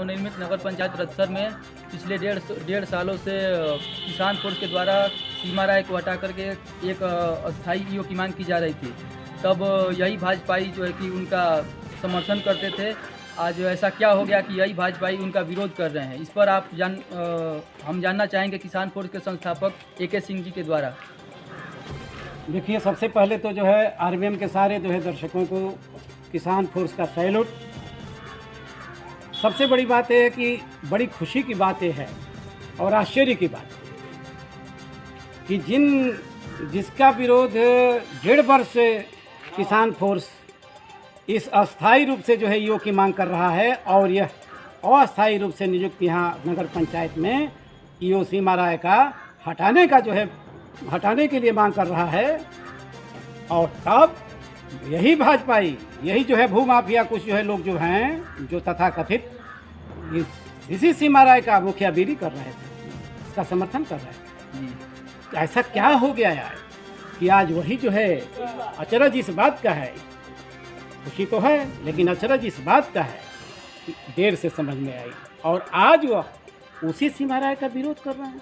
नवनिर्मित नगर पंचायत रतसर में पिछले डेढ़ सालों से किसान फोर्स के द्वारा सीमा राय को हटा करके एक अस्थायी ईओ की मांग की जा रही थी। तब यही भाजपाई जो है कि उनका समर्थन करते थे। आज ऐसा क्या हो गया कि यही भाजपाई उनका विरोध कर रहे हैं? इस पर आप हम जानना चाहेंगे किसान फोर्स के संस्थापक AK सिंह जी के द्वारा। देखिए, सबसे पहले तो जो है RBM के सारे जो है दर्शकों को किसान फोर्स का सैल्यूट। सबसे बड़ी बात है कि बड़ी खुशी की बात है और आश्चर्य की बात कि जिसका विरोध 1.5 वर्ष से किसान फोर्स इस अस्थायी रूप से जो है ईओ की मांग कर रहा है और यह अस्थायी रूप से नियुक्त यहाँ नगर पंचायत में ईओ सीमा राय का हटाने के लिए मांग कर रहा है। और तब यही भाजपाई, यही जो है भूमाफिया कुछ जो है लोग जो हैं, जो तथाकथित इसी सीमा राय का मुखियागिरी कर रहे थे, इसका समर्थन कर रहे थे। तो ऐसा क्या हो गया यार कि आज वही जो है अचरज इस बात का है, खुशी तो है लेकिन अचरज इस बात का है कि देर से समझ में आई और आज वह उसी सीमा राय का विरोध कर रहे हैं।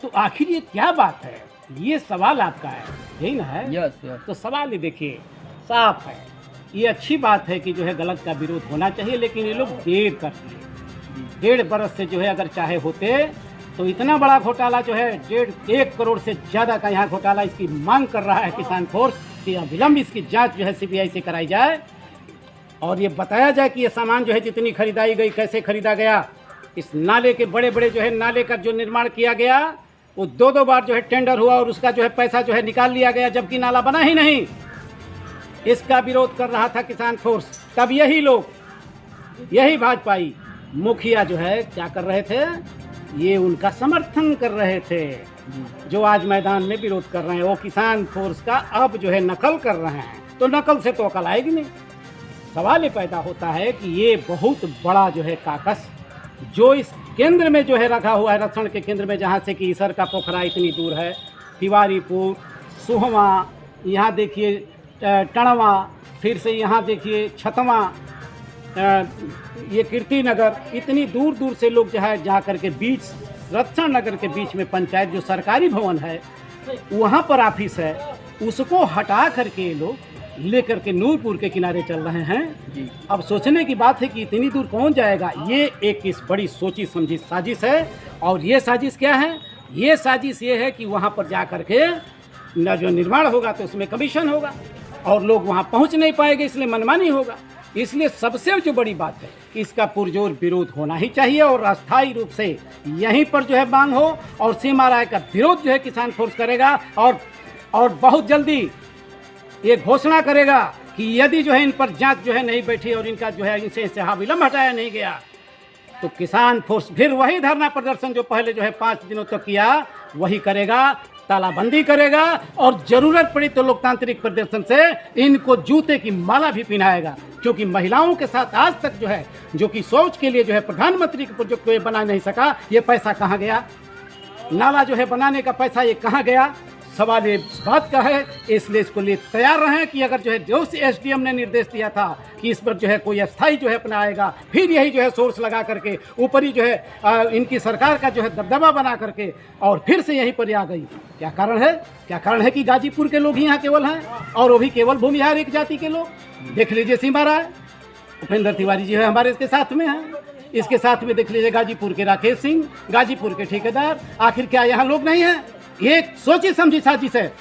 तो आखिर ये क्या बात है? ये सवाल आपका है, यही ना है? यस। तो सवाल ये देखिए साफ है। ये अच्छी बात है कि जो है गलत का विरोध होना चाहिए, लेकिन ये लोग देर कर दिए। 1.5 वर्ष से जो है अगर चाहे होते तो इतना बड़ा घोटाला जो है 1 करोड़ से ज़्यादा का यहाँ घोटाला, इसकी मांग कर रहा है किसान फोर्स कि अविलंब इसकी जांच जो है CBI से कराई जाए और ये बताया जाए कि ये सामान जो है जितनी खरीदाई गई, कैसे खरीदा गया। इस नाले के बड़े जो है नाले का जो निर्माण किया गया वो 2 बार जो है टेंडर हुआ और उसका जो है पैसा जो है निकाल लिया गया, जबकि नाला बना ही नहीं। इसका विरोध कर रहा था किसान फोर्स। तब यही लोग, यही भाजपाई मुखिया जो है क्या कर रहे थे? ये उनका समर्थन कर रहे थे। जो आज मैदान में विरोध कर रहे हैं वो किसान फोर्स का अब जो है नकल कर रहे हैं। तो नकल से तो अकल आएगी नहीं। सवाल ये पैदा होता है कि ये बहुत बड़ा जो है काकस जो इस केंद्र में जो है रखा हुआ है, रक्षण के केंद्र में, जहाँ से कि इसर का पोखरा इतनी दूर है, तिवारीपुर, सुहवा, यहाँ देखिए टणवा, फिर से यहाँ देखिए छतवा, ये कीर्ति नगर, इतनी दूर से लोग जो है जा कर के बीच रक्षण नगर के बीच में पंचायत जो सरकारी भवन है वहाँ पर ऑफिस है, उसको हटा करके लोग लेकर के नूरपुर के किनारे चल रहे हैं। अब सोचने की बात है कि इतनी दूर कौन जाएगा। ये एक इस बड़ी सोची समझी साजिश है। और ये साजिश क्या है? ये साजिश ये है कि वहाँ पर जा कर के न जो निर्माण होगा तो उसमें कमीशन होगा और लोग वहाँ पहुँच नहीं पाएंगे, इसलिए मनमानी होगा। इसलिए सबसे जो बड़ी बात है कि इसका पुरजोर विरोध होना ही चाहिए और अस्थायी रूप से यहीं पर जो है मांग हो और सीमा राय का विरोध जो है किसान फोर्स करेगा और बहुत जल्दी ये घोषणा करेगा कि यदि जो है इन पर जांच जो है नहीं बैठी और इनका जो है इनसे अविलंब हटाया नहीं गया तो किसान फोर्स फिर वही धरना प्रदर्शन जो पहले जो है 5 दिनों तक किया वही करेगा, तालाबंदी करेगा और ज़रूरत पड़ी तो लोकतांत्रिक प्रदर्शन से इनको जूते की माला भी पहनाएगा। क्योंकि महिलाओं के साथ आज तक जो है जो कि शौच के लिए जो है प्रधानमंत्री के प्रोजेक्ट को ये बना नहीं सका, ये पैसा कहाँ गया? नाला जो है बनाने का पैसा ये कहाँ गया? सवाल ये इस बात का है। इसलिए इसको लिए तैयार रहें कि अगर जो है जो SDM ने निर्देश दिया था कि इस पर जो है कोई अस्थायी जो है अपना आएगा, फिर यही जो है सोर्स लगा करके ऊपरी जो है इनकी सरकार का जो है दबदबा बना करके और फिर से यहीं पर आ गई। क्या कारण है? क्या कारण है कि गाजीपुर के लोग ही यहाँ केवल हैं और वो भी केवल भूमिहार एक जाति के लोग। देख लीजिए सीमा राय, उपेंद्र तिवारी जी है हमारे इसके साथ में हैं, इसके साथ में देख लीजिए गाजीपुर के राकेश सिंह, गाजीपुर के ठेकेदार। आखिर क्या यहाँ लोग नहीं हैं? एक सोची समझी साजिश है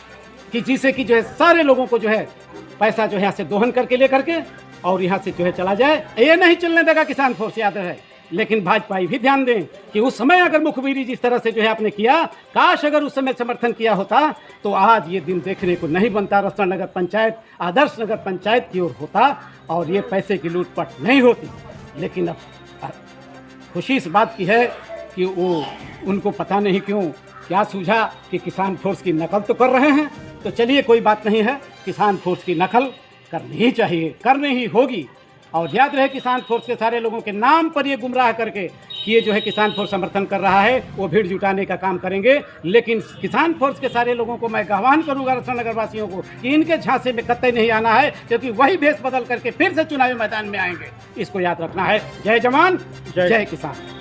कि जिसे कि जो है सारे लोगों को जो है पैसा जो है यहाँ से दोहन करके ले करके और यहाँ से जो है चला जाए। ये नहीं चलने देगा किसान फोर्स, याद है। लेकिन भाजपाई भी ध्यान दें कि उस समय अगर मुखबिरी जिस तरह से जो है आपने किया, काश अगर उस समय समर्थन किया होता तो आज ये दिन देखने को नहीं बनता। रक्षण नगर पंचायत आदर्श नगर पंचायत की ओर होता और ये पैसे की लूटपाट नहीं होती। लेकिन अब खुशी इस बात की है कि वो उनको पता नहीं क्यों क्या सूझा कि किसान फोर्स की नकल तो कर रहे हैं। तो चलिए कोई बात नहीं है, किसान फोर्स की नकल करनी ही चाहिए, करनी ही होगी। और याद रहे किसान फोर्स के सारे लोगों के नाम पर ये गुमराह करके कि ये जो है किसान फोर्स समर्थन कर रहा है, वो भीड़ जुटाने का काम करेंगे। लेकिन किसान फोर्स के सारे लोगों को मैं आह्वान करूंगा रसना नगर वासियों को कि इनके झांसे में कतई नहीं आना है, क्योंकि वही भेष बदल करके फिर से चुनावी मैदान में आएंगे। इसको याद रखना है। जय जवान, जय किसान।